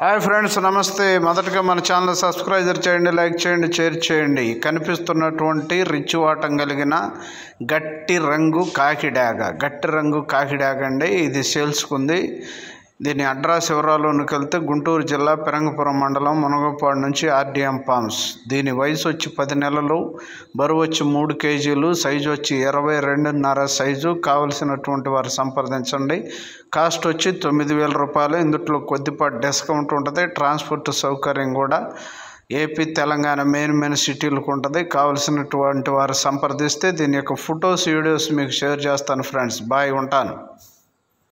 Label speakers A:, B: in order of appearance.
A: Hi friends, నమస్తే. మొదటగా మన ఛానల్ సబ్స్క్రైబ్ చేయండి, లైక్ చేయండి, షేర్ చేయండి. కనిపిస్తున్నటువంటి రిచ్ వాటం కలిగిన గట్టి రంగు కాకిడాగ అండి. ఇది సేల్స్కుంది. దీని అడ్రస్ వివరాల్లోకి వెళ్తే గుంటూరు జిల్లా పెరంగపురం మండలం మునగపాడు నుంచి ఆర్డిఎం ఫార్మ్స్. దీని వయసు వచ్చి 10 నెలలు, బరువు వచ్చి 3 కేజీలు, సైజు వచ్చి 22.5 సైజు. కావలసినటువంటి వారు సంప్రదించండి. కాస్ట్ వచ్చి 9,000 రూపాయలు. ఇందులో కొద్దిపాటి డిస్కౌంట్ ఉంటుంది. ట్రాన్స్పోర్ట్ సౌకర్యం కూడా ఏపీ, తెలంగాణ మెయిన్ సిటీలకు ఉంటుంది. కావలసినటువంటి వారు సంప్రదిస్తే దీని యొక్క ఫొటోస్, వీడియోస్ మీకు షేర్ చేస్తాను ఫ్రెండ్స్. బాయ్, ఉంటాను.